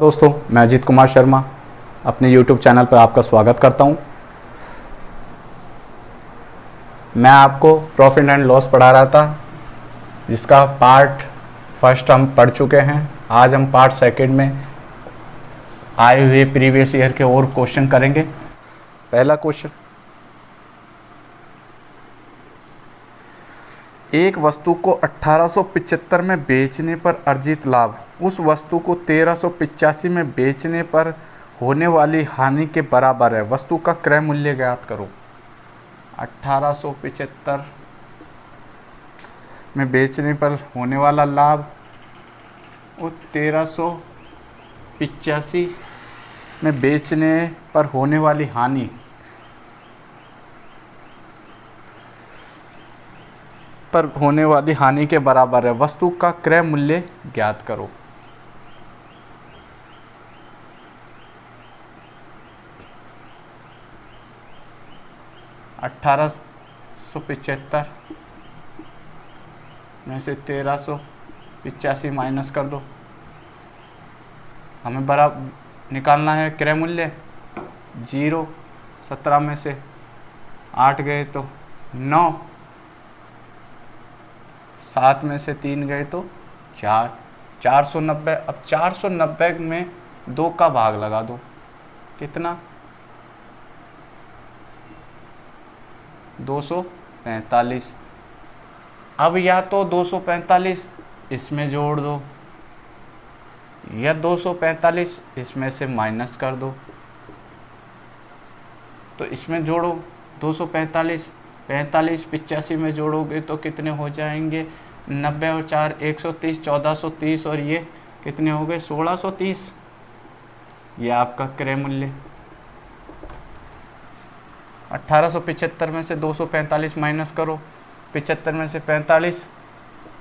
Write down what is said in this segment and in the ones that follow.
दोस्तों, मैं अजीत कुमार शर्मा अपने YouTube चैनल पर आपका स्वागत करता हूं। मैं आपको प्रॉफिट एंड लॉस पढ़ा रहा था, जिसका पार्ट फर्स्ट हम पढ़ चुके हैं। आज हम पार्ट सेकंड में आए हुए प्रीवियस ईयर के और क्वेश्चन करेंगे। पहला क्वेश्चन, एक वस्तु को 1875 में बेचने पर अर्जित लाभ उस वस्तु को 1385 में बेचने पर होने वाली हानि के बराबर है। वस्तु का क्रय मूल्य ज्ञात करो। 1875 में बेचने पर होने वाला लाभ और 1385 में बेचने पर होने वाली हानि के बराबर है। वस्तु का क्रय मूल्य ज्ञात करो। $1875 में से 1385 माइनस कर दो। हमें बराबर निकालना है क्रय मूल्य। 0, 17 में से 8 गए तो 9, 7 में से 3 गए तो 4, 490। अब 490 में 2 का भाग लगा दो, कितना? 245। अब या तो 245 इसमें जोड़ दो या 245 इसमें से माइनस कर दो। तो इसमें जोड़ो 245, 45 85 में जोड़ोगे तो कितने हो जाएंगे? 90 और 4 130, 1430 और ये कितने हो गए? 1630। ये आपका क्रय मूल्य। 1875 में से 245 माइनस करो। 75 में से 45,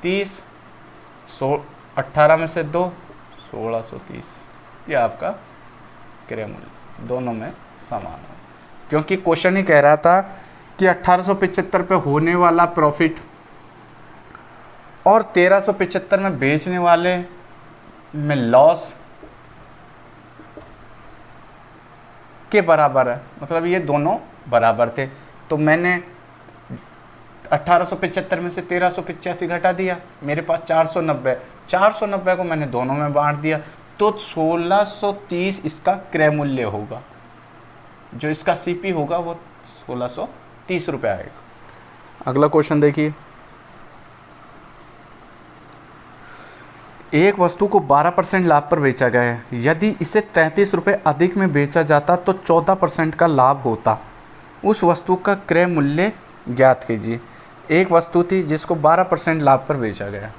30, 18 में से 2, 1630। ये आपका क्रय मूल्य दोनों में समान है, क्योंकि क्वेश्चन ही कह रहा था कि 1875 पे होने वाला प्रॉफिट और 1375 में बेचने वाले में लॉस के बराबर है। मतलब ये दोनों बराबर थे। तो मैंने 1875 में से 1385 घटा दिया। मेरे पास 490 को मैंने दोनों में बांट दिया, तो 1630 इसका क्रय मूल्य होगा। जो इसका सीपी होगा वो 1630 रुपये आएगा। अगला क्वेश्चन देखिए, एक वस्तु को 12% लाभ पर बेचा गया है। यदि इसे 33 रुपये अधिक में बेचा जाता तो 14% का लाभ होता। उस वस्तु का क्रय मूल्य ज्ञात कीजिए। एक वस्तु थी जिसको 12% लाभ पर बेचा गया,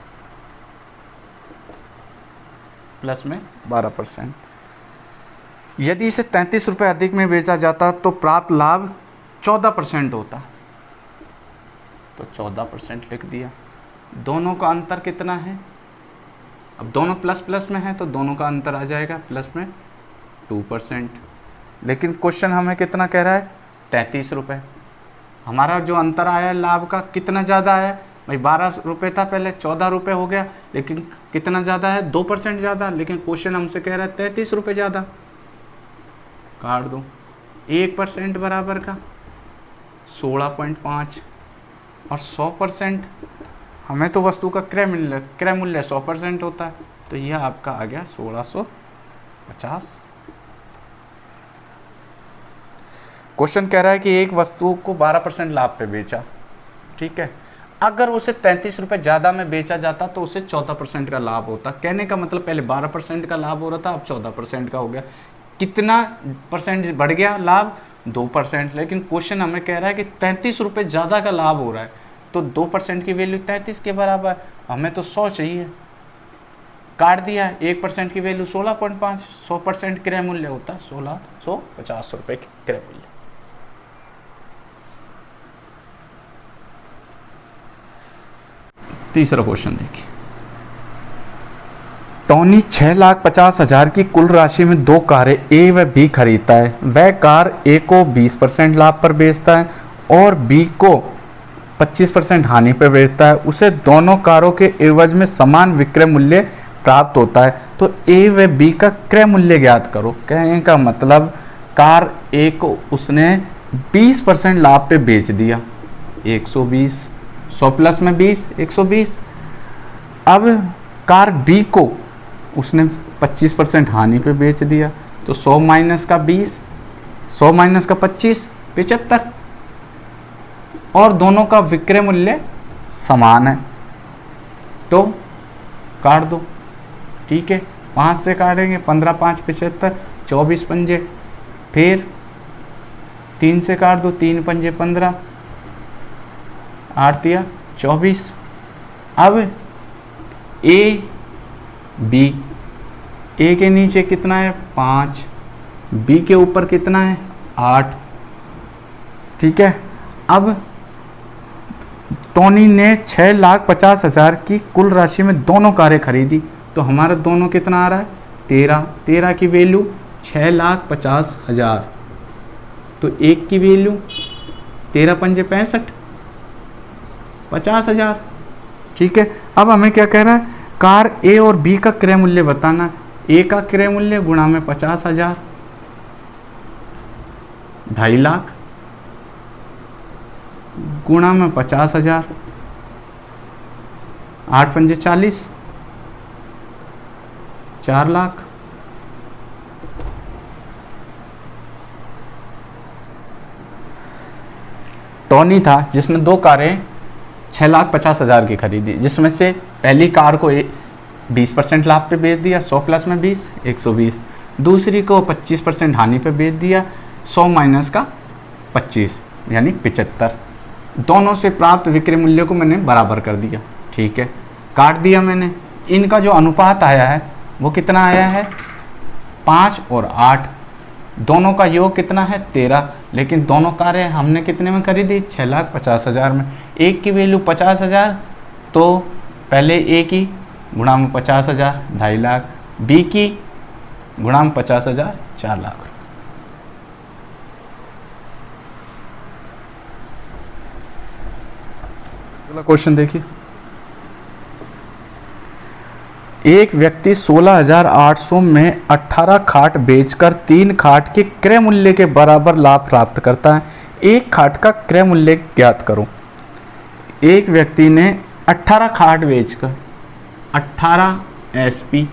प्लस में 12%। यदि इसे 33 रुपये अधिक में बेचा जाता तो प्राप्त लाभ 14% होता। तो 14% लिख दिया। दोनों का अंतर कितना है? अब दोनों प्लस प्लस में है तो दोनों का अंतर आ जाएगा प्लस में 2%। लेकिन क्वेश्चन हमें कितना कह रहा है? 33 रुपये। हमारा जो अंतर आया लाभ का कितना ज़्यादा है भाई? 12 रुपये था पहले, 14 रुपये हो गया। लेकिन कितना ज़्यादा है? 2% ज़्यादा। लेकिन क्वेश्चन हमसे कह रहा है 33 रुपये ज़्यादा। काट दो। 1% बराबर का 16.5 और 100%। हमें तो वस्तु का क्रय मूल्य 100% होता है। तो यह आपका आ गया 1650। क्वेश्चन कह रहा है कि एक वस्तु को 12% लाभ पे बेचा, ठीक है। अगर उसे 33 रुपये ज़्यादा में बेचा जाता तो उसे 14% का लाभ होता। कहने का मतलब पहले 12% का लाभ हो रहा था, अब 14% का हो गया। कितना परसेंट बढ़ गया लाभ? 2%। लेकिन क्वेश्चन हमें कह रहा है कि 33 रुपये ज़्यादा का लाभ हो रहा है, तो 2% की वैल्यू 33 के बराबर। हमें तो 100 चाहिए। काट दिया। 1% की वैल्यू 16.5। 100% क्रय मूल्य होता 1650 रुपये क्रय मूल्य। तीसरा क्वेश्चन देखिए, टॉनी 6,50,000 की कुल राशि में 2 कारें ए व बी खरीदता है। वह कार ए को 20% लाभ पर बेचता है और बी को 25% हानि पर बेचता है। उसे दोनों कारों के एवज में समान विक्रय मूल्य प्राप्त होता है, तो ए व बी का क्रय मूल्य ज्ञात करो। कहने का मतलब कार ए को उसने 20% लाभ पे बेच दिया, 120, 100 प्लस में 20, 120। अब कार बी को उसने 25% हानि पे बेच दिया, तो 100 माइनस का 20, 100 माइनस का 25, 75। और दोनों का विक्रय मूल्य समान है, तो काट दो। ठीक है, 5 से काटेंगे, 15 5 75, 24 पंजे, फिर 3 से काट दो, 3 पंजे 15, 8 या 24। अब ए बी, ए के नीचे कितना है 5, बी के ऊपर कितना है 8। ठीक है, अब टोनी ने 6,50,000 की कुल राशि में दोनों कारें खरीदी, तो हमारा दोनों कितना आ रहा है 13। 13 की वैल्यू 6,50,000, तो एक की वैल्यू 13 पंजे 65, 50,000। ठीक है, अब हमें क्या कह रहा है, कार ए और बी का क्रय मूल्य बताना। ए का क्रय मूल्य गुणा में 50,000, 2.5 लाख गुणा में 50,000, 8 पंजे 40, 4 लाख। टोनी था जिसने 2 कारें 6,50,000 की खरीदी, जिसमें से पहली कार को 20% लाभ पे बेच दिया, 100 प्लस में 20, 120। दूसरी को 25% हानि पे बेच दिया, 100 माइनस का 25 यानी 75। दोनों से प्राप्त विक्रय मूल्य को मैंने बराबर कर दिया। ठीक है, काट दिया मैंने। इनका जो अनुपात आया है वो कितना आया है 5 और 8, दोनों का योग कितना है 13। लेकिन दोनों कारें हमने कितने में खरीदी 6,50,000 में। एक की वैल्यू 50,000, तो पहले ए की गुणा में 50,000, 2.5 लाख, बी की गुणा में 50,000, 4 लाख। अगला क्वेश्चन देखिए, एक व्यक्ति 16,800 में 18 खाट बेचकर 3 खाट के क्रय मूल्य के बराबर लाभ प्राप्त करता है। एक खाट का क्रय मूल्य ज्ञात करो। एक व्यक्ति ने 18 खाट बेचकर 18 एसपी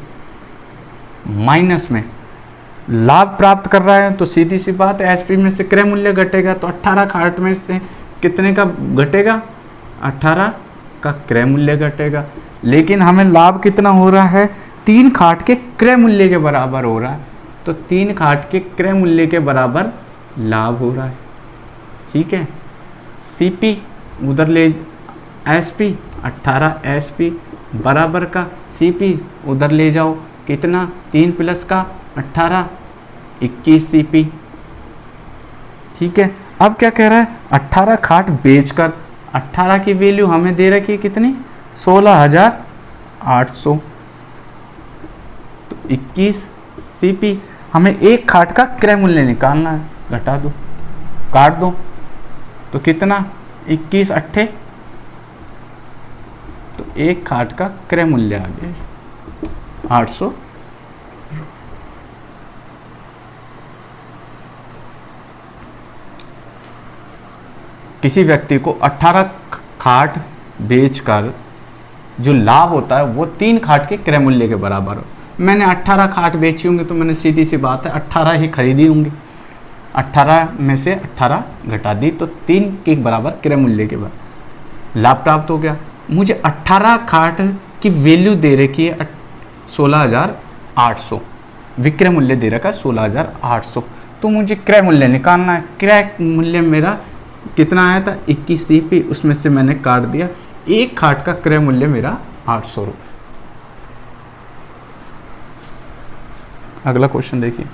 माइनस में लाभ प्राप्त कर रहा है, तो सीधी सी बात है एसपी में से क्रय मूल्य घटेगा, तो 18 खाट में से कितने का घटेगा 18 का क्रय मूल्य घटेगा। लेकिन हमें लाभ कितना हो रहा है 3 खाट के क्रय मूल्य के बराबर हो रहा है, तो 3 खाट के क्रय मूल्य के बराबर लाभ हो रहा है। ठीक है, सीपी उधर ले एसपी 18 एसपी बराबर का सीपी उधर ले जाओ, कितना 3 प्लस का 18 21 सीपी। ठीक है, अब क्या कह रहा है 18 खाट बेचकर, 18 की वैल्यू हमें दे रखी है कितनी 16,800, तो 21 सीपी। हमें एक खाट का क्रय मूल्य निकालना है, घटा दो काट दो, तो कितना 21 अट्ठे, तो एक खाट का क्रय मूल्य आ गया 800। किसी व्यक्ति को 18 खाट बेचकर जो लाभ होता है वो 3 खाट के क्रय मूल्य के बराबर हो। मैंने 18 खाट बेची होंगी, तो मैंने सीधी सी बात है 18 ही खरीदी होंगी, 18 में से 18 घटा दी, तो 3 के बराबर क्रय मूल्य के बराबर लाभ प्राप्त हो गया। मुझे 18 खाट की वैल्यू दे रखी है 16,800, विक्रय मूल्य दे रखा है 16,800, तो मुझे क्रय मूल्य निकालना है। क्रय मूल्य मेरा कितना आया था 21 सीपी, उसमें से मैंने काट दिया, एक खाट का क्रय मूल्य मेरा 800 रुपये। अगला क्वेश्चन देखिए,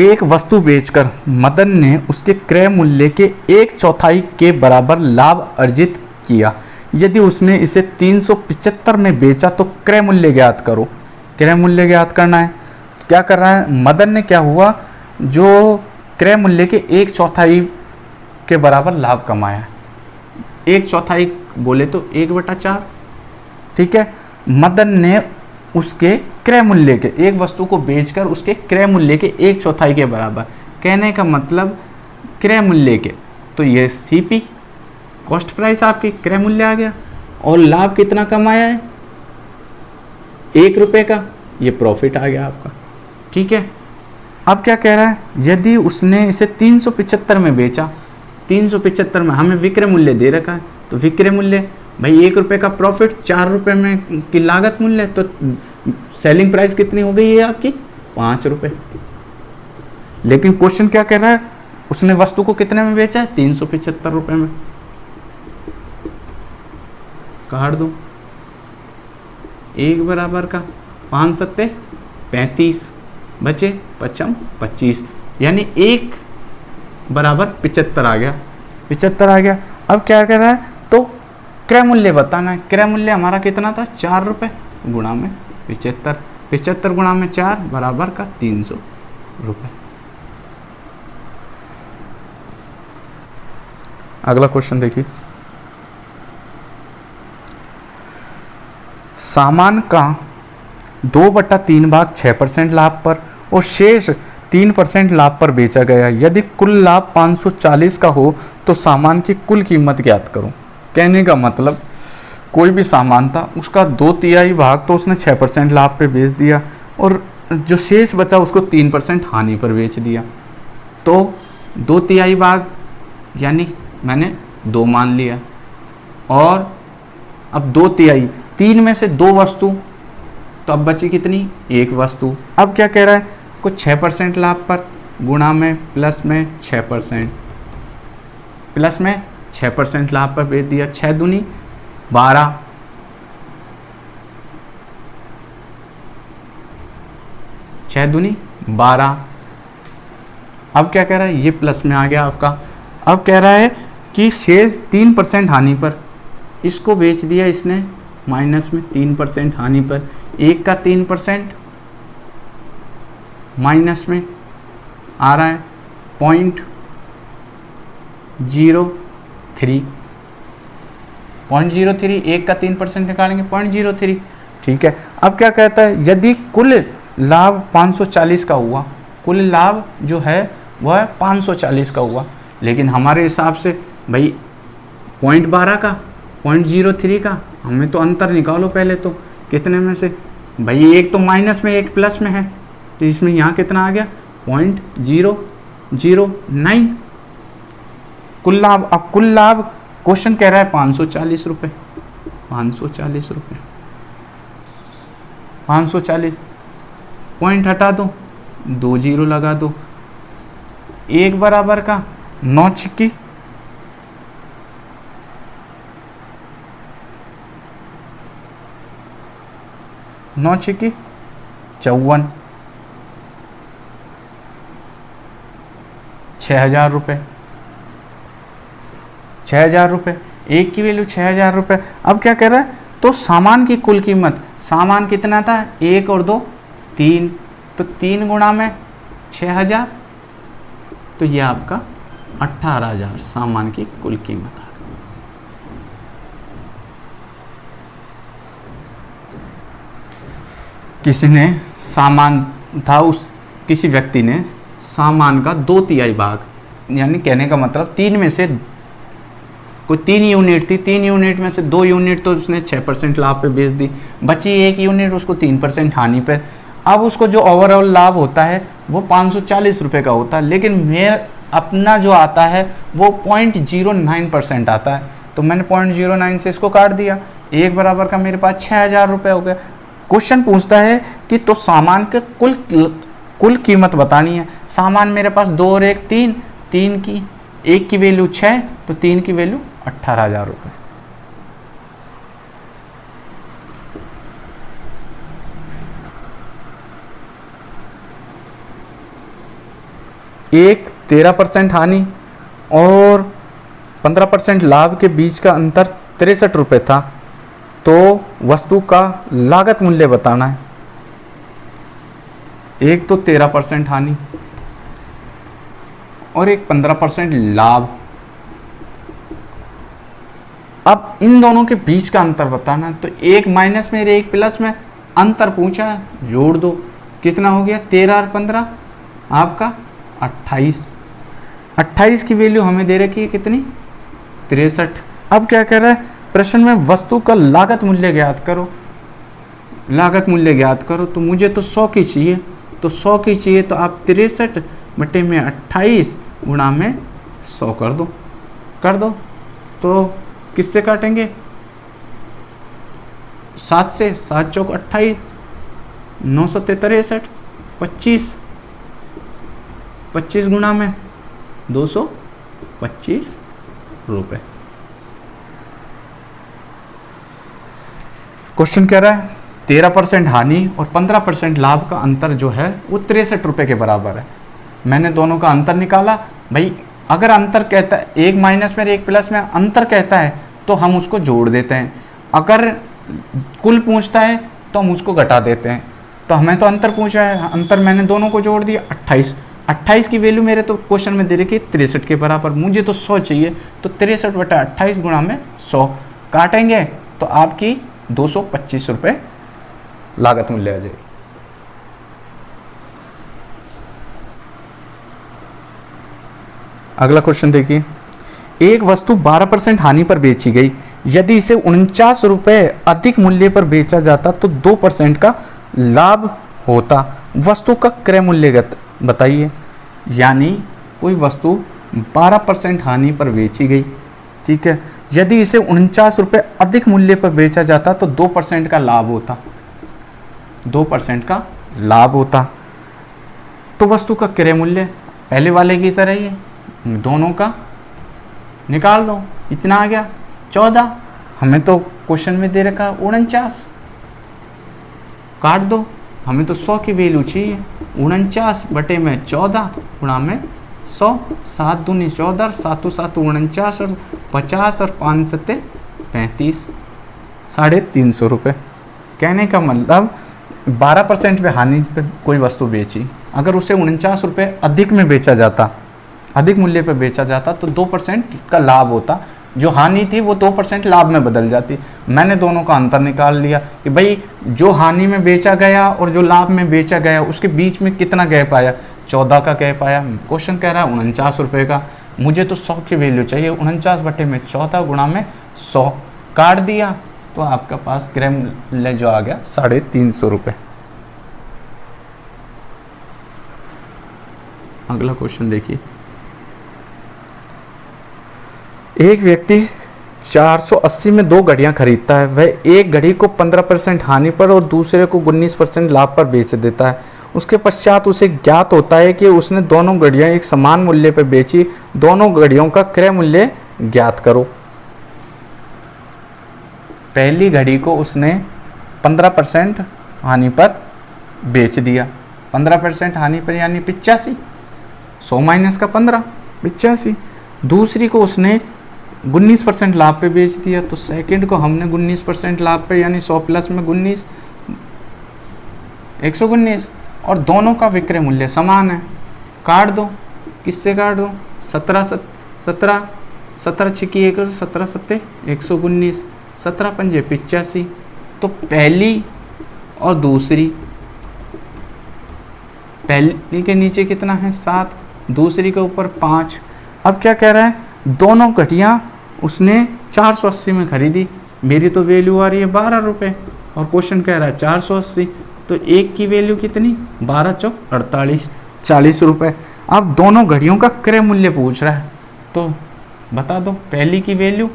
एक वस्तु बेचकर मदन ने उसके क्रय मूल्य के 1/4 के बराबर लाभ अर्जित किया। यदि उसने इसे 375 में बेचा तो क्रय मूल्य ज्ञात करो। क्रय मूल्य ज्ञात करना है, तो क्या कर रहा है मदन ने, क्या हुआ जो क्रय मूल्य के 1/4 के बराबर लाभ कमाया। 1/4 बोले तो 1/4। ठीक है, मदन ने उसके क्रय मूल्य के, एक वस्तु को बेचकर उसके क्रय मूल्य के 1/4 के बराबर। कहने का मतलब क्रय मूल्य के, तो ये सीपी कॉस्ट प्राइस आपकी क्रय मूल्य आ गया, और लाभ कितना कमाया है 1 रुपये का, ये प्रॉफिट आ गया आपका। ठीक है, अब क्या कह रहा है, यदि उसने इसे 375 में बेचा, 375 में हमें विक्रय मूल्य दे रखा है, तो विक्रय मूल्य भाई 1 रुपये का प्रॉफिट, 4 रुपये में की लागत मूल्य, तो सेलिंग प्राइस कितनी हो गई है आपकी 5 रुपये। लेकिन क्वेश्चन क्या कह रहा है, उसने वस्तु को कितने में बेचा है 375 रुपये में। काट दो, 1 बराबर का 5 सत्ते 35, बचे 55 25, यानी 1 बराबर 75 आ गया, 75 आ गया। अब क्या कर रहा है, तो क्रय मूल्य बताना है। क्रय मूल्य हमारा कितना था 4 रुपये, गुणा में 75, 75 गुणा में 4 बराबर का 300 रुपये। अगला क्वेश्चन देखिए, सामान का 2/3 भाग 6% लाभ पर और शेष 3% लाभ पर बेचा गया। यदि कुल लाभ 540 का हो तो सामान की कुल कीमत ज्ञात करो। कहने का मतलब कोई भी सामान था, उसका 2/3 भाग तो उसने 6% लाभ पे बेच दिया, और जो शेष बचा उसको 3% हानि पर बेच दिया। तो 2/3 भाग यानी मैंने 2 मान लिया, और अब 2/3, 3 में से 2 वस्तु, तो अब बची कितनी 1 वस्तु। अब क्या कह रहा है, कुछ 6% लाभ पर गुणा में प्लस में 6%, प्लस में 6% लाभ पर बेच दिया, 6 दूनी 12, 6 दूनी 12। अब क्या कह रहा है, ये प्लस में आ गया आपका। अब कह रहा है कि शेष 3% हानि पर, इसको बेच दिया इसने माइनस में 3% हानि पर, 1 का 3% माइनस में आ रहा है 0.03, 0.03, 1 का 3% निकालेंगे 0.03। ठीक है, अब क्या कहता है, यदि कुल लाभ 540 का हुआ, कुल लाभ जो है वह 540 का हुआ, लेकिन हमारे हिसाब से भाई 0.12 का 0.03 का, हमें तो अंतर निकालो पहले, तो कितने में से भाई एक तो माइनस में एक प्लस में है, तो इसमें यहाँ कितना आ गया 0.009 कुल लाभ। अब कुल लाभ क्वेश्चन कह रहा है 540 रुपये, 540 रुपये, 540, पॉइंट हटा दो, 2 जीरो लगा दो, 1 बराबर का 9 छिक्की 54, 6,000 रुपये, 6,000 रुपये, एक की वैल्यू 6,000 रुपये। अब क्या कह रहा है, तो सामान की कुल कीमत, सामान कितना था 1 और 2 3, तो 3 गुणा में 6,000, तो ये आपका 18,000 सामान की कुल कीमत आ गई। किसी ने सामान था, उस किसी व्यक्ति ने सामान का 2/3 भाग, यानी कहने का मतलब 3 में से कोई 3 यूनिट थी, 3 यूनिट में से 2 यूनिट तो उसने 6% लाभ पे बेच दी, बची 1 यूनिट उसको 3% हानि पर। अब उसको जो ओवरऑल लाभ होता है वो 540 रुपये का होता है, लेकिन मेरा अपना जो आता है वो 0.09% आता है, तो मैंने 0.09 से इसको काट दिया, 1 बराबर का मेरे पास 6,000 रुपये हो गया। क्वेश्चन पूछता है कि तो सामान के कुल कीमत बतानी है। सामान मेरे पास 2 और 1 3, 3 की 1 की वैल्यू 6, तो 3 की वैल्यू 18,000 रुपये। एक 13% हानि और 15% लाभ के बीच का अंतर 63 रुपये था, तो वस्तु का लागत मूल्य बताना है। एक तो 13% हानि और एक 15% लाभ। अब इन दोनों के बीच का अंतर बताना है, तो एक माइनस में एक प्लस में अंतर पूछा है, जोड़ दो, कितना हो गया 13 और 15 आपका 28। 28 की वैल्यू हमें दे रखी है कितनी 63। अब क्या कह रहा है प्रश्न में वस्तु का लागत मूल्य ज्ञात करो। लागत मूल्य ज्ञात करो तो मुझे तो 100 की चाहिए, तो 100 की चाहिए तो आप 63 बटे में 28 गुणा में 100 कर दो। तो किससे काटेंगे 7 से, 7 चौक 28, 9 सत्ते 63, 25 गुणा में 225 रुपये। क्वेश्चन कह रहा है 13% हानि और 15% लाभ का अंतर जो है वो 63 रुपये के बराबर है। मैंने दोनों का अंतर निकाला। भाई अगर अंतर कहता है एक माइनस में एक प्लस में अंतर कहता है तो हम उसको जोड़ देते हैं, अगर कुल पूछता है तो हम उसको घटा देते हैं। तो हमें तो अंतर पूछा है, अंतर मैंने दोनों को जोड़ दिया 28 की वैल्यू मेरे तो क्वेश्चन में दे रखी 63 के बराबर, मुझे तो 100 चाहिए, तो 63 बटा 28 गुणा में 100 काटेंगे तो आपकी 225 रुपये लागत मूल्य आ जाएगी। अगला क्वेश्चन देखिए, एक वस्तु 12% हानि पर बेची गई, यदि इसे 49 रुपये अधिक मूल्य पर बेचा जाता तो 2% का लाभ होता। वस्तु का क्रय मूल्यगत बताइए। यानी कोई वस्तु 12% हानि पर बेची गई, ठीक है, यदि इसे 49 रुपये अधिक मूल्य पर बेचा जाता तो 2% का लाभ होता, 2% का लाभ होता। तो वस्तु का क्रय मूल्य पहले वाले की तरह ही है, दोनों का निकाल दो, इतना आ गया 14। हमें तो क्वेश्चन में दे रखा 49, काट दो, हमें तो 100 की वैल्यू चाहिए। 49 बटे में 14 गुणा में 100, 7 दूनी 14, 7 7 49 और 50 और 5 7 35, 350 रुपये। कहने का मतलब 12% पे हानि पे कोई वस्तु बेची, अगर उसे 49 रुपये अधिक में बेचा जाता, अधिक मूल्य पर बेचा जाता तो 2% का लाभ होता। जो हानि थी वो 2% लाभ में बदल जाती। मैंने दोनों का अंतर निकाल लिया कि भाई जो हानि में बेचा गया और जो लाभ में बेचा गया उसके बीच में कितना गैप आया, 14 का गैप आया। क्वेश्चन कह रहा है 49 रुपये का, मुझे तो 100 की वैल्यू चाहिए। 49 बटे में 14 गुणा में 100 काट दिया तो आपका पास क्रय मूल्य जो आ गया 350 रुपये। अगला क्वेश्चन देखिए, एक व्यक्ति 480 में 2 घड़ियां खरीदता है। वह एक घड़ी को 15% हानि पर और दूसरे को 19% लाभ पर बेच देता है। उसके पश्चात उसे ज्ञात होता है कि उसने दोनों घड़ियां एक समान मूल्य पर बेची। दोनों घड़ियों का क्रय मूल्य ज्ञात करो। पहली घड़ी को उसने 15% हानि पर बेच दिया, 15% हानि पर यानी 85, 100 माइनस का 15 85। दूसरी को उसने 19% लाभ पे बेच दिया, तो सेकंड को हमने 19% लाभ पे यानी 100 प्लस में 19 119, और दोनों का विक्रय मूल्य समान है। काट दो, किससे काट दो 17 छिकी 1 और 17 सत्ते 119, 17 पंजे 85। तो पहली और दूसरी, पहली के नीचे कितना है 7, दूसरी के ऊपर 5। अब क्या कह रहा है, दोनों घटियां उसने 480 में खरीदी, मेरी तो वैल्यू आ रही है 12 रुपये और क्वेश्चन कह रहा है 480, तो एक की वैल्यू कितनी 12 चौक 48, 40 रुपये। अब दोनों घड़ियों का क्रय मूल्य पूछ रहा है, तो बता दो। पहली की वैल्यू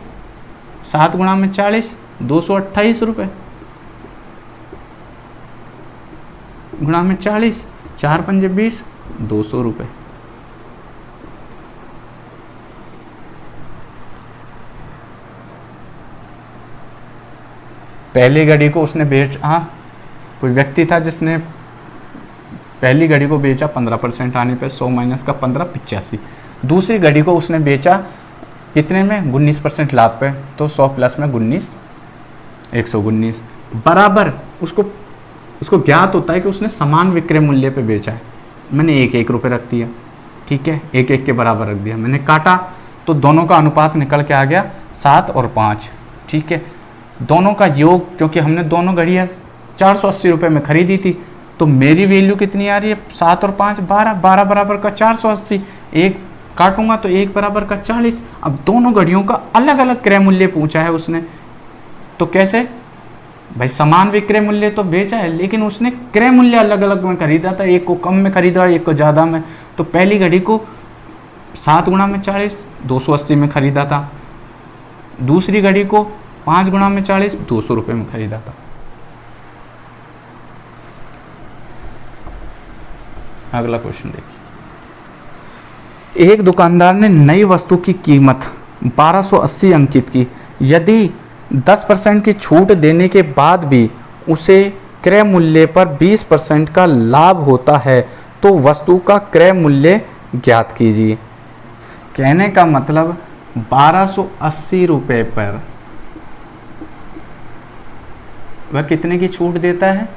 7 गुणा में 40 228 रुपये, गुणा में 40 4 पंजे 20 200 रुपये। पहली घड़ी को उसने कोई व्यक्ति था जिसने पहली घड़ी को बेचा 15% आने पे 100 माइनस का 15 85। दूसरी घड़ी को उसने बेचा कितने में 19% लाभ पे, तो 100 प्लस में 19 119 बराबर। उसको ज्ञात होता है कि उसने समान विक्रय मूल्य पे बेचा है। मैंने 1 रुपये रख दिया, ठीक है, 1 के बराबर रख दिया। मैंने काटा तो दोनों का अनुपात निकल के आ गया 7 और 5, ठीक है। दोनों का योग, क्योंकि हमने दोनों घड़ियाँ 480 रुपये में खरीदी थी, तो मेरी वैल्यू कितनी आ रही है, 7 और 5 12, 12 बराबर का 480, एक काटूंगा तो 1 बराबर का 40। अब दोनों घड़ियों का अलग अलग क्रय मूल्य पूछा है उसने, तो कैसे भाई, समान विक्रय मूल्य तो बेचा है लेकिन उसने क्रय मूल्य अलग अलग में खरीदा था, एक को कम में खरीदा, एक को ज़्यादा में। तो पहली घड़ी को 7 गुणा में 40 280 में खरीदा था, दूसरी घड़ी को 5 गुणा में 40 200 रुपये में खरीदा था। अगला क्वेश्चन देखिए, एक दुकानदार ने नई वस्तु की कीमत 1280 अंकित की। यदि 10% की छूट देने के बाद भी उसे क्रय मूल्य पर 20% का लाभ होता है तो वस्तु का क्रय मूल्य ज्ञात कीजिए। कहने का मतलब 1280 रुपये पर वह कितने की छूट देता है,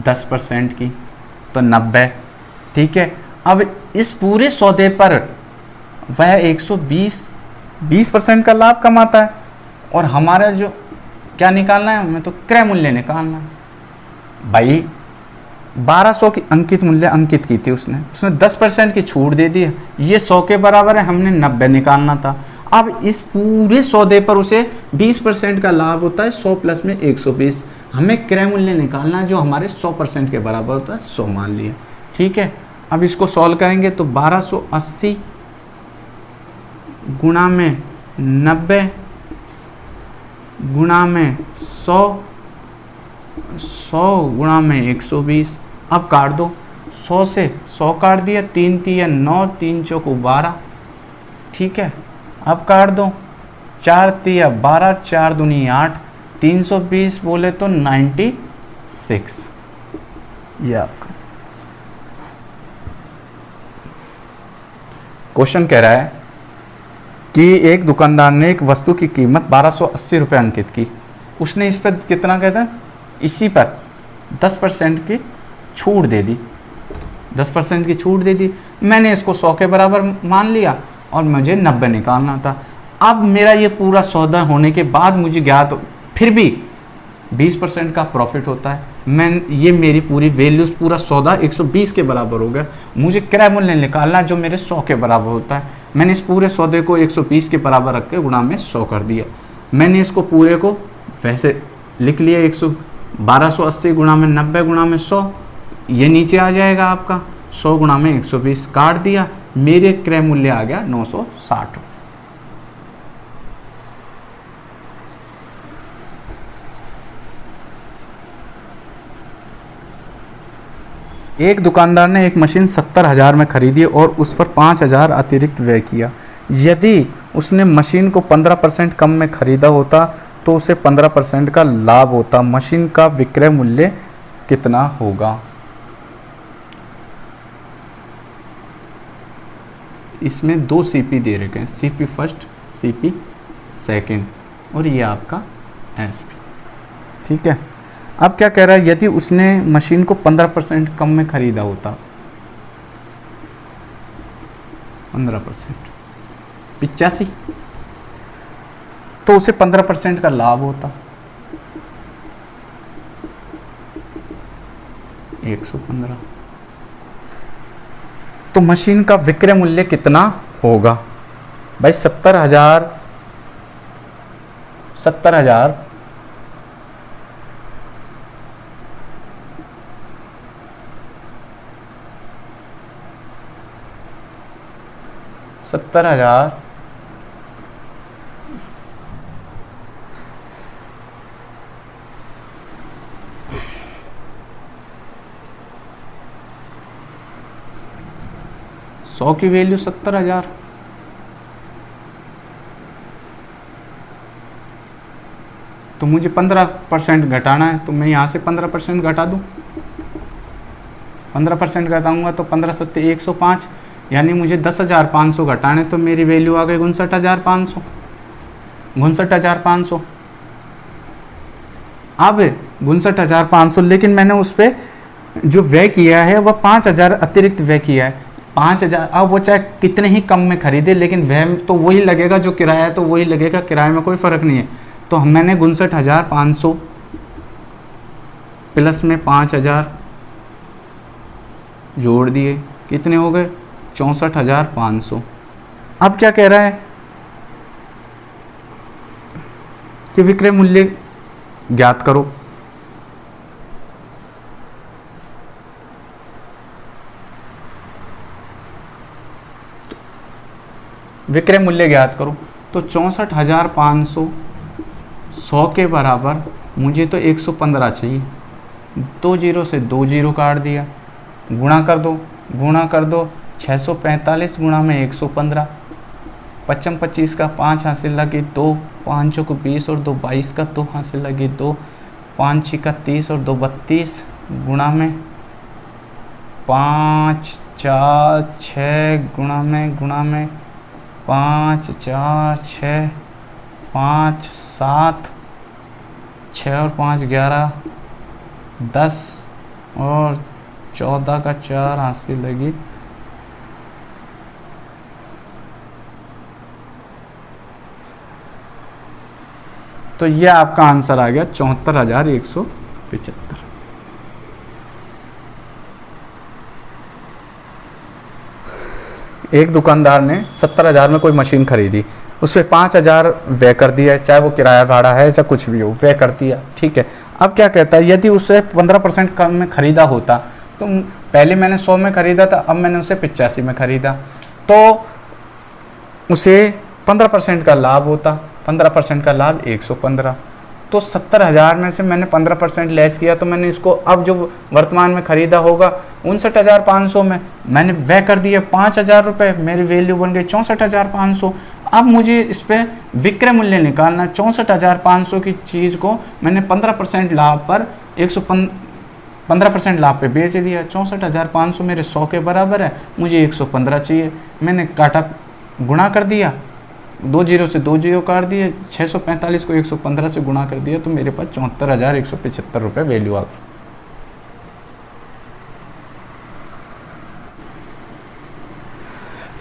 10% की, तो 90। ठीक है, अब इस पूरे सौदे पर वह 20% का लाभ कमाता है और हमारा जो क्या निकालना है, हमें तो क्रय मूल्य निकालना है। भाई 1200 की अंकित मूल्य अंकित की थी उसने 10% की छूट दे दी है, ये 100 के बराबर है, हमने 90 निकालना था। अब इस पूरे सौदे पर उसे 20% का लाभ होता है, 100 प्लस में 120, हमें क्रय मूल्य निकालना है जो हमारे 100% के बराबर होता है, 100 मान लिया। ठीक है, अब इसको सॉल्व करेंगे तो 1280 गुणा में 90 गुणा में 100 गुणा में 120। अब काट दो, 100 से 100 काट दिया, 3 तिया 9, 3 चौको 12। ठीक है, अब काट दो, 4 तिया 12, 4 दूनी 8, 320 बोले तो 96। ये आपका क्वेश्चन कह रहा है कि एक दुकानदार ने एक वस्तु की कीमत 1280 रुपये अंकित की। उसने इस पर कितना कहता है, इसी पर 10% की छूट दे दी, 10% की छूट दे दी। मैंने इसको 100 के बराबर मान लिया और मुझे 90 निकालना था। अब मेरा ये पूरा सौदा होने के बाद मुझे ज्ञात फिर भी 20% का प्रॉफिट होता है। ये मेरी पूरी वैल्यूज, पूरा सौदा 120 के बराबर हो गया। मुझे क्रय मूल्य निकालना जो मेरे 100 के बराबर होता है। मैंने इस पूरे सौदे को 120 के बराबर रख के गुणा में 100 कर दिया। मैंने इसको पूरे को वैसे लिख लिया, 1280 गुणा में 90 गुणा में 100, ये नीचे आ जाएगा आपका 100 गुणा में 120, काट दिया, मेरे क्रय मूल्य आ गया 960। एक दुकानदार ने एक मशीन 70,000 में खरीदी और उस पर 5,000 अतिरिक्त व्यय किया। यदि उसने मशीन को 15% कम में खरीदा होता तो उसे 15% का लाभ होता। मशीन का विक्रय मूल्य कितना होगा? इसमें 2 सीपी दे रखे हैं, सीपी फर्स्ट, सीपी सेकंड, और ये आपका एसपी। ठीक है, अब क्या कह रहा है, यदि उसने मशीन को 15% कम में खरीदा होता, 15% 85, तो उसे 15% का लाभ होता, 115। तो मशीन का विक्रय मूल्य कितना होगा भाई? 70,000 70,000 70,000 100 की वैल्यू 70,000, तो मुझे 15% घटाना है, तो मैं यहाँ से 15% घटा दूँ। 15% घटाऊंगा तो 15 सत्ते 105, यानी मुझे 10,500 घटाने, तो मेरी वैल्यू आ गई 59,500। 59,500। अब 59,500, लेकिन मैंने उस पर जो व्यय किया है वह 5,000 अतिरिक्त व्यय किया है। 5,000, अब वो चाहे कितने ही कम में खरीदे लेकिन व्यय तो वही लगेगा, जो किराया है तो वही लगेगा, किराए में कोई फ़र्क नहीं है। तो मैंने 59,500 प्लस में 5,000 जोड़ दिए, कितने हो गए 64,500। अब क्या कह रहा है कि विक्रय मूल्य ज्ञात करो। विक्रय मूल्य ज्ञात करो, तो 64,500 100 के बराबर मुझे तो 115 चाहिए। 2 जीरो से 2 जीरो काट दिया, गुणा कर दो 645 गुणा में 115, 55 25 का 5 हासिल लगी 2, 5 को 20 और 2 22 का 2 हासिल लगी 2, 5 6 का 30 और 2 32 गुणा में 5 4 6 गुणा में 5 4 6 5 7 6 और 5 11 10 और 14 का 4 हासिल लगी। तो ये आपका आंसर आ गया 74,175। एक दुकानदार ने 70,000 में कोई मशीन खरीदी, उस पर 5,000 व्यय कर दिया, चाहे वो किराया भाड़ा है चाहे कुछ भी हो, व्यय कर दिया, ठीक है। अब क्या कहता है, यदि उससे 15% कम में खरीदा होता, तो पहले मैंने 100 में खरीदा था, अब मैंने उसे 85 में खरीदा, तो उसे 15% का लाभ होता। 15% का लाभ 115। तो 70,000 में से मैंने 15% लेस किया, तो मैंने इसको अब जो वर्तमान में खरीदा होगा 59,500 में, मैंने व्यय कर दिया 5,000 रुपये, मेरी वैल्यू बन गई 64,500। अब मुझे इस पर विक्रय मूल्य निकालना। 64,500 की चीज़ को मैंने 15% लाभ पर 15% लाभ पे बेच दिया। 64,500 मेरे 100 के बराबर है, मुझे 115 चाहिए। मैंने काटा, गुणा कर दिया, 2 जीरो से 2 जीरो काट दिए, 645 को 115 से गुणा कर दिया, तो मेरे पास 74,175 रुपये वैल्यू आ गई।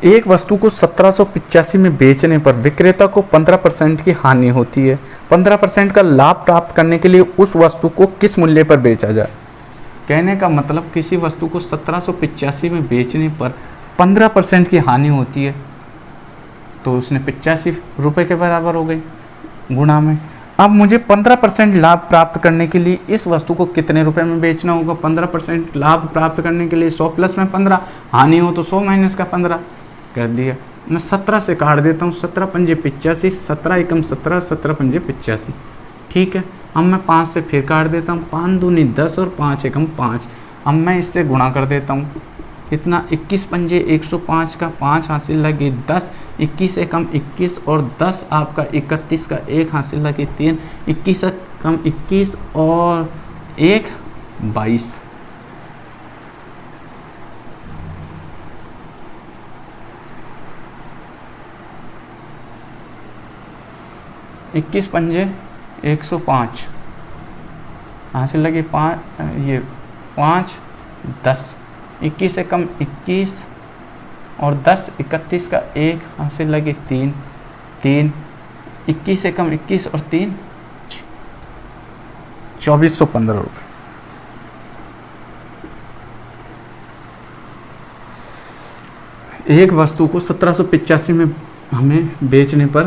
एक वस्तु को 1785 में बेचने पर विक्रेता को 15% की हानि होती है। 15% का लाभ प्राप्त करने के लिए उस वस्तु को किस मूल्य पर बेचा जाए। कहने का मतलब, किसी वस्तु को 1785 में बेचने पर 15% की हानि होती है, तो उसने 85 रुपये के बराबर हो गई, गुणा में। अब मुझे 15% लाभ प्राप्त करने के लिए इस वस्तु को कितने रुपए में बेचना होगा। 15% लाभ प्राप्त करने के लिए 100 प्लस में 15, हानि हो तो 100 माइनस का 15 कर दिया। मैं 17 से काट देता हूँ, 17 पंजे 85, 17 एकम 17, 17 पंजे 85, ठीक है। अब मैं 5 से फिर काट देता हूँ, 5 दूनी 10 और 5 एकम 5। अब मैं इससे गुणा कर देता हूँ, कितना 21 पंजे 105 का 5 हासिल लगी 10, 21 एकम 21 और 10 आपका 31 का 1 हासिल लगी 3, 21 कम 21 और 1 22। इक्कीस पंजे 105 हासिल लगी 5, ये 5 10, 21 से कम 21 और 10, 31 का 1 हासिल लगी 3, 3, 21 से कम 21 और 3 2415 रुपये। एक वस्तु को 1785 में हमें बेचने पर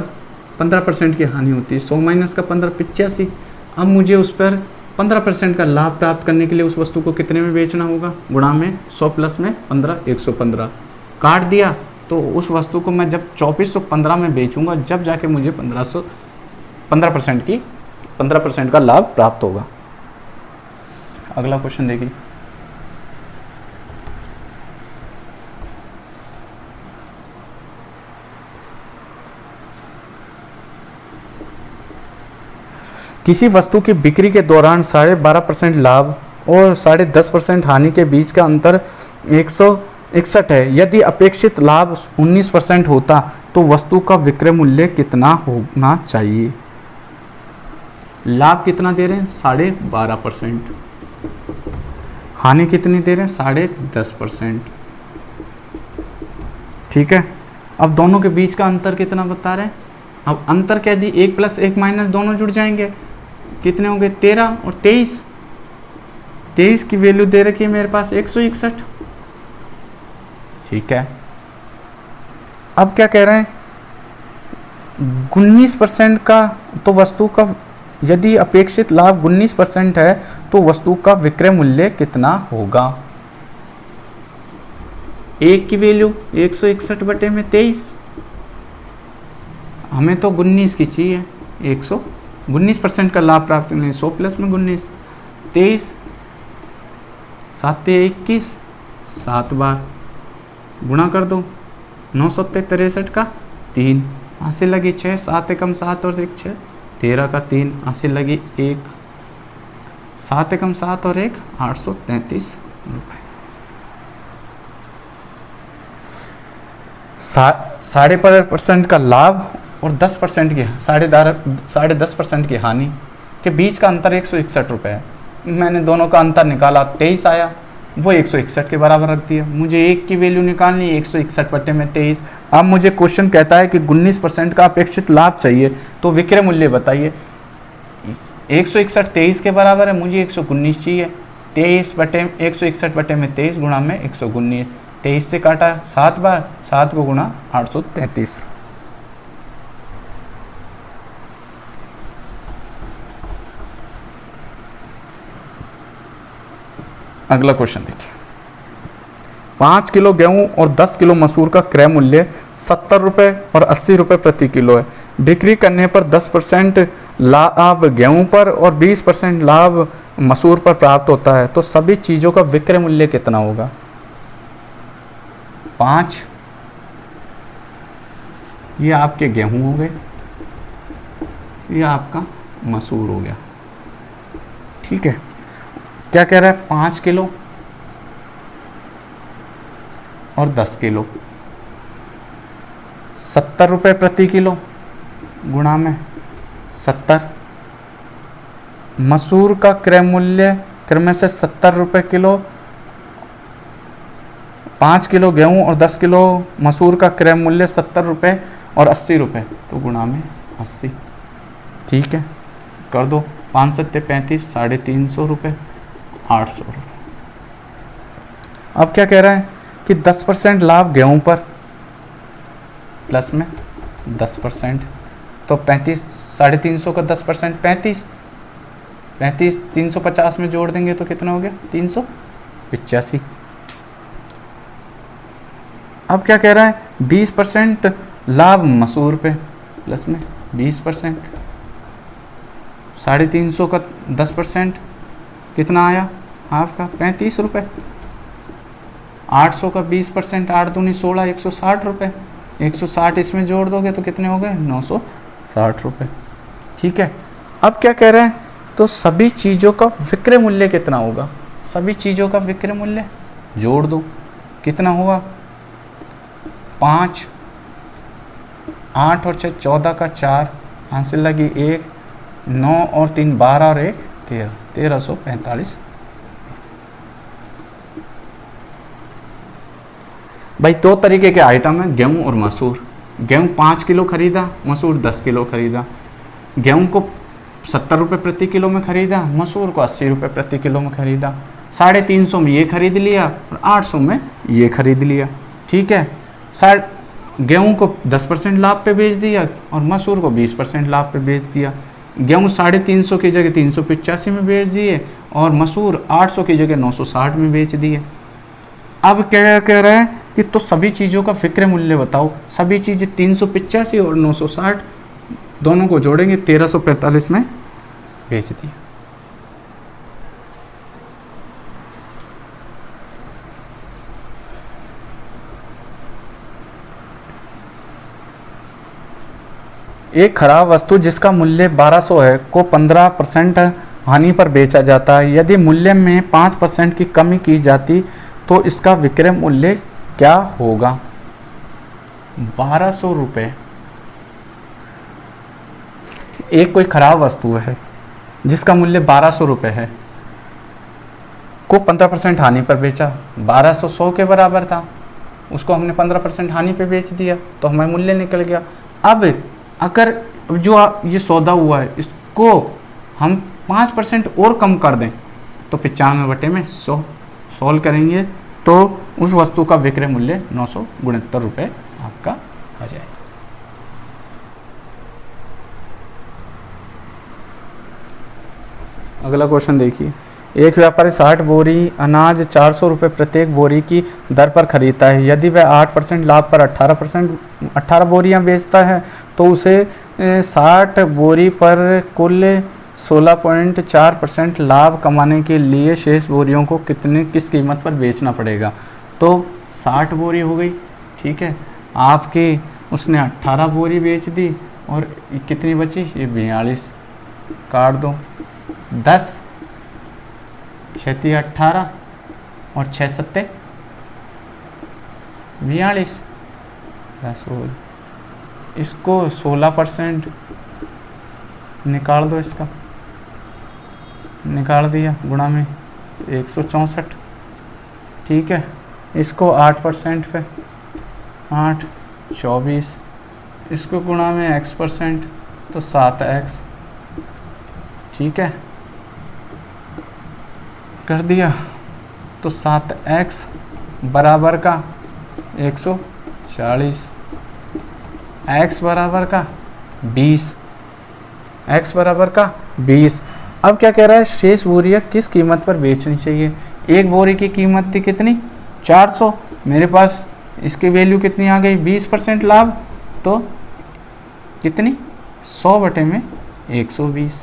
15% की हानि होती है। 100 माइनस का 15 85। अब मुझे उस पर 15% का लाभ प्राप्त करने के लिए उस वस्तु को कितने में बेचना होगा, गुणा में 100 प्लस में 15 115 काट दिया। तो उस वस्तु को मैं जब 2415 में बेचूंगा, जब जाके मुझे 15% का लाभ प्राप्त होगा। अगला क्वेश्चन देखिए। किसी वस्तु की बिक्री के दौरान 12.5% लाभ और 10.5% हानि के बीच का अंतर 161 है। यदि अपेक्षित लाभ 19% होता तो वस्तु का विक्रय मूल्य कितना होना चाहिए। लाभ कितना दे रहे हैं, 12.5%। हानि कितनी दे रहे हैं, 10.5%। ठीक है। अब दोनों के बीच का अंतर कितना बता रहे हैं। अब अंतर क्या दी, 1 प्लस 1 माइनस दोनों जुड़ जाएंगे, कितने होंगे 13 और 23। 23 की वैल्यू दे रखी है मेरे पास 161। ठीक है, अब क्या कह रहे हैं, 19% का तो वस्तु का, यदि अपेक्षित लाभ 19% है तो वस्तु का विक्रय मूल्य कितना होगा। एक की वैल्यू 161 बटे में 23, हमें तो 19 की चाहिए। 19% का लाभ प्राप्त करने 100 प्लस में 19, 23 7 21, 7 बार गुणा कर दो, 963 का 3, हासिल लगी 6, 7 एकम 7 और 1 6, 13 का 3, हासिल लगी 1, 7 एकम 7 और 1 833 रुपये। 10.5% का लाभ और 10% की 10.5% की हानि के बीच का अंतर 161 रुपये है। मैंने दोनों का अंतर निकाला, 23 आया, वो 161 के बराबर रख दिया। मुझे एक की वैल्यू निकालनी है 161 बटे में 23। अब मुझे क्वेश्चन कहता है कि 19% का अपेक्षित लाभ चाहिए, तो विक्रय मूल्य बताइए। 161 23 के बराबर है, मुझे 119 चाहिए। 161 बटे में 23 गुणा में 119, 23 से काटा 7 बार, 7 को गुणा 833। अगला क्वेश्चन देखिए, 5 किलो गेहूं और 10 किलो मसूर का क्रय मूल्य 70 रुपये और 80 रुपये प्रति किलो है। बिक्री करने पर 10% लाभ गेहूं पर और 20% लाभ मसूर पर प्राप्त होता है, तो सभी चीज़ों का विक्रय मूल्य कितना होगा। 5 ये आपके गेहूं हो गए, ये आपका मसूर हो गया। ठीक है, क्या कह रहा है, 5 किलो और 10 किलो 70 रुपये प्रति किलो गुणा में 70। मसूर का क्रय मूल्य क्रम से 70 रुपये किलो, 5 किलो गेहूं और 10 किलो मसूर का क्रय मूल्य 70 रुपये और 80 रुपये, तो गुणा में 80। ठीक है, कर दो, 5 सत्ते 35, 350 रुपये, 800 रुपये। अब क्या कह रहा है कि 10% लाभ गेहूं पर प्लस में 10%, तो 35 350 का 10% 35, 350 में जोड़ देंगे तो कितना हो गया, 385। अब क्या कह रहा है, 20% लाभ मसूर पे प्लस में 20%, 350 का 10% कितना आया आपका 35 रुपये। 800 का 20%, 8 दूनी 16, 160 रुपये। 160 इसमें जोड़ दोगे तो कितने हो गए, 960 रुपये। ठीक है, अब क्या कह रहे हैं, तो सभी चीज़ों का विक्रय मूल्य कितना होगा। सभी चीज़ों का विक्रय मूल्य जोड़ दो, कितना हुआ, 5, 8 और 6 14 का 4, हासिल लगी 1, 9 और 3 12 और 1 13, 1345। भाई 2 तरीके के आइटम है, गेहूं और मसूर। गेहूं 5 किलो खरीदा, मसूर 10 किलो खरीदा। गेहूं को 70 रुपये प्रति किलो में खरीदा, मसूर को 80 रुपये प्रति किलो में खरीदा। 350 में ये खरीद लिया और 800 में ये खरीद लिया। ठीक है, गेहूं को 10% लाभ पे बेच दिया और मसूर को 20% लाभ पे बेच दिया। गेहूं 350 की जगह 385 में बेच दिए और मसूर 800 की जगह 960 में बेच दिए। अब क्या कह रहा है कि तो सभी चीज़ों का विक्रय मूल्य बताओ। सभी चीज़ें 385 और 960 दोनों को जोड़ेंगे 1345 में बेच दिया। एक खराब वस्तु जिसका मूल्य 1200 है को 15% हानि पर बेचा जाता है। यदि मूल्य में 5% की कमी की जाती तो इसका विक्रय मूल्य क्या होगा। 1200 रुपये, एक कोई खराब वस्तु है जिसका मूल्य 1200 रुपये है, को 15% हानि पर बेचा। 1200 100 के बराबर था, उसको हमने 15% हानि पे बेच दिया तो हमें मूल्य निकल गया। अब अगर जो ये सौदा हुआ है इसको हम 5% और कम कर दें तो 95/100 सॉल्व करेंगे तो उस वस्तु का विक्रय मूल्य 969 रुपये आपका आ जाएगा। अगला क्वेश्चन देखिए, एक व्यापारी 60 बोरी अनाज 400 रुपये प्रत्येक बोरी की दर पर खरीदता है। यदि वह 8% लाभ पर 18 बोरियां बेचता है तो उसे 60 बोरी पर कुल 16.4% लाभ कमाने के लिए शेष बोरियों को किस कीमत पर बेचना पड़ेगा। तो 60 बोरी हो गई, ठीक है, आपकी उसने 18 बोरी बेच दी और कितनी बची, ये 42 काट दो, 10 6 18 और 6 7 42, 10 हो गई। इसको 16% निकाल दो, इसका निकाल दिया, गुणा में 164, ठीक है। इसको 8% पे 8 24, इसको गुणा में x% तो 7x, ठीक है, कर दिया। तो 7x बराबर का 140, x बराबर का 20, x बराबर का 20। अब क्या कह रहा है, शेष बोरियां किस कीमत पर बेचनी चाहिए। एक बोरी की कीमत थी कितनी, 400, मेरे पास इसकी वैल्यू कितनी आ गई, 20% लाभ, तो कितनी 100/120,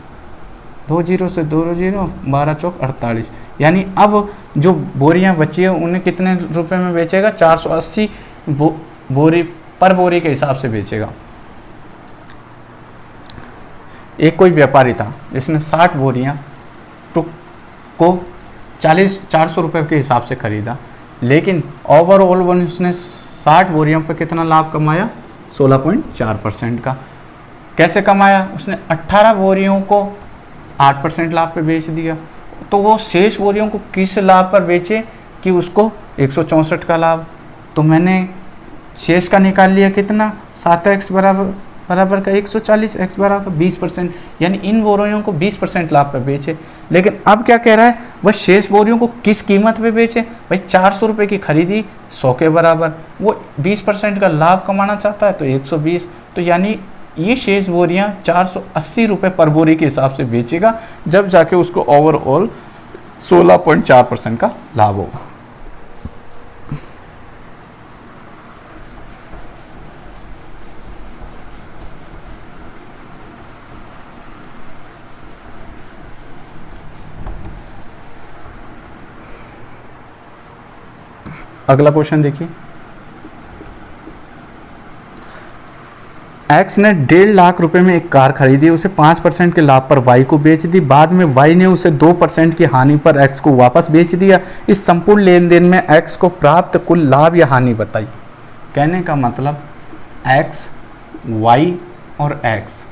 2 जीरो से 2 जीरो, 12 चौक 48। यानी अब जो बोरियां बची है उन्हें कितने रुपए में बेचेगा, 480 बोरी पर बोरी के हिसाब से बेचेगा। एक कोई व्यापारी था जिसने 60 बोरियां को 400 रुपये के हिसाब से खरीदा, लेकिन ओवरऑल उसने 60 बोरियों पर कितना लाभ कमाया, 16.4% का। कैसे कमाया, उसने 18 बोरियों को 8% लाभ पे बेच दिया। तो वो शेष बोरियों को किस लाभ पर बेचे कि उसको 164 का लाभ। तो मैंने शेष का निकाल लिया कितना, 7x बराबर का 140, x बराबर 20%, यानी इन बोरियों को 20% लाभ पे बेचे। लेकिन अब क्या कह रहा है, वह शेष बोरियों को किस कीमत पे बेचे, भाई 400 रुपये की खरीदी 100 के बराबर, वो 20% का लाभ कमाना चाहता है तो 120। तो यानी ये शेष बोरियां 480 रुपये पर बोरी के हिसाब से बेचेगा, जब जाके उसको ओवरऑल 16.4% का लाभ होगा। अगला क्वेश्चन देखिए, एक्स ने 1.5 लाख रुपए में एक कार खरीदी, उसे 5% के लाभ पर वाई को बेच दी। बाद में वाई ने उसे 2% की हानि पर एक्स को वापस बेच दिया। इस संपूर्ण लेन देन में एक्स को प्राप्त कुल लाभ या हानि बताइए। कहने का मतलब एक्स, वाई और एक्स,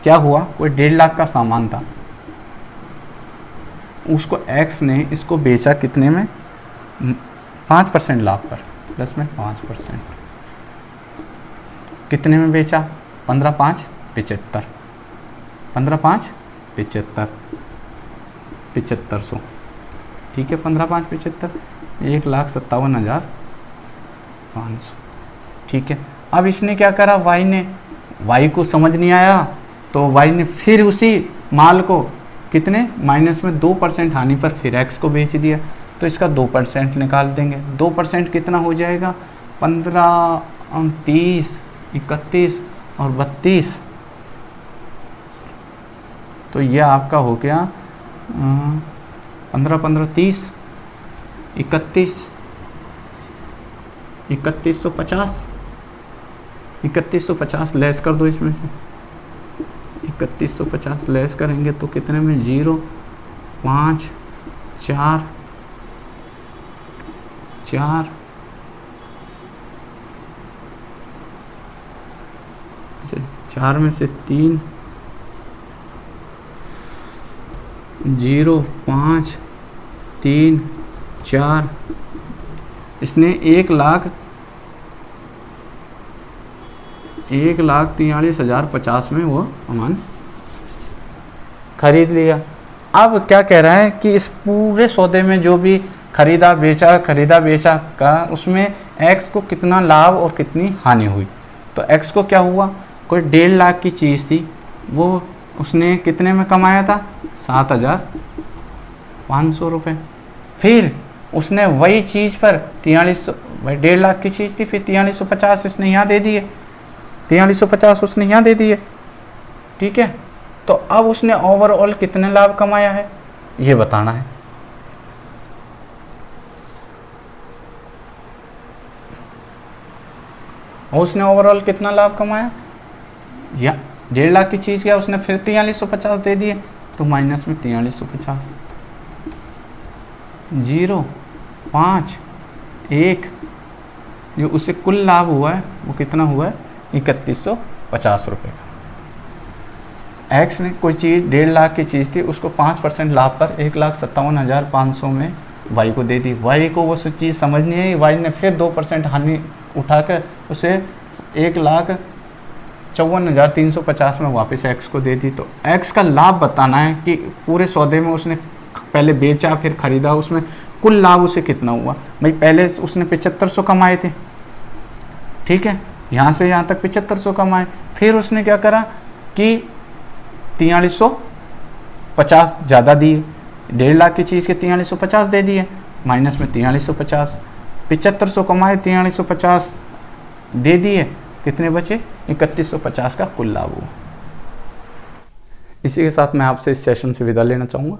क्या हुआ, कोई 1.5 लाख का सामान था, उसको एक्स ने इसको बेचा कितने में, 5% लाभ पर, प्लस में 5%, कितने में बेचा, 15×5 = 75, 15×5 = 7500, ठीक है, 15×5 = 75, 1,57,500, ठीक है। अब इसने क्या करा, वाई ने, वाई को समझ नहीं आया तो वाई ने फिर उसी माल को कितने, माइनस में 2% हानि पर फिर एक्स को बेच दिया। तो इसका 2% निकाल देंगे, 2% कितना हो जाएगा, 15, 30, 31 और 32। तो यह आपका हो गया 15, 15, 30, 31, 3150, 3150 लेस कर दो इसमें से, 3150 लेस करेंगे तो कितने में, 0, 5, 4, 4, चार में से 3, 0, 5, 3, 4, इसने 1,43,050 में वो सामान खरीद लिया। अब क्या कह रहा है कि इस पूरे सौदे में जो भी खरीदा बेचा का उसमें एक्स को कितना लाभ और कितनी हानि हुई। तो एक्स को क्या हुआ, कोई 1.5 लाख की चीज़ थी, वो उसने कितने में कमाया था, 7,500 रुपये। फिर उसने वही चीज़ पर 4300, भाई 1.5 लाख की चीज़ थी, फिर 4350 इसने यहाँ दे दिए, 4350 उसने यहाँ दे दिए, ठीक है। तो अब उसने ओवरऑल कितने लाभ कमाया है ये बताना है। और उसने ओवरऑल कितना लाभ कमाया, या 1.5 लाख की चीज़ क्या उसने फिर 4350 दे दिए, तो माइनस में 4350, 0, 5, 1, जो उसे कुल लाभ हुआ है वो कितना हुआ है, 3150 रुपये का। एक्स ने कोई चीज़ 1.5 लाख की चीज़ थी, उसको 5% लाभ पर 1,57,500 में वाई को दे दी। वाई को वो चीज़ समझ नहीं आई, वाई ने फिर 2% हानि उठाकर उसे 1,54,350 में वापस एक्स को दे दी। तो एक्स का लाभ बताना है कि पूरे सौदे में उसने पहले बेचा फिर खरीदा, उसमें कुल लाभ उसे कितना हुआ। भाई पहले उसने 7500 कमाए थे, ठीक है, यहाँ से यहाँ तक 7500 कमाए, फिर उसने क्या करा कि 4350 ज़्यादा दिए, 1.5 लाख की चीज़ के 4350 दे दिए, माइनस में 4350, 7500 कमाए, 4350 दे दिए, कितने बचे, 3150 का कुल लाभ हुआ। इसी के साथ मैं आपसे इस सेशन से विदा लेना चाहूँगा।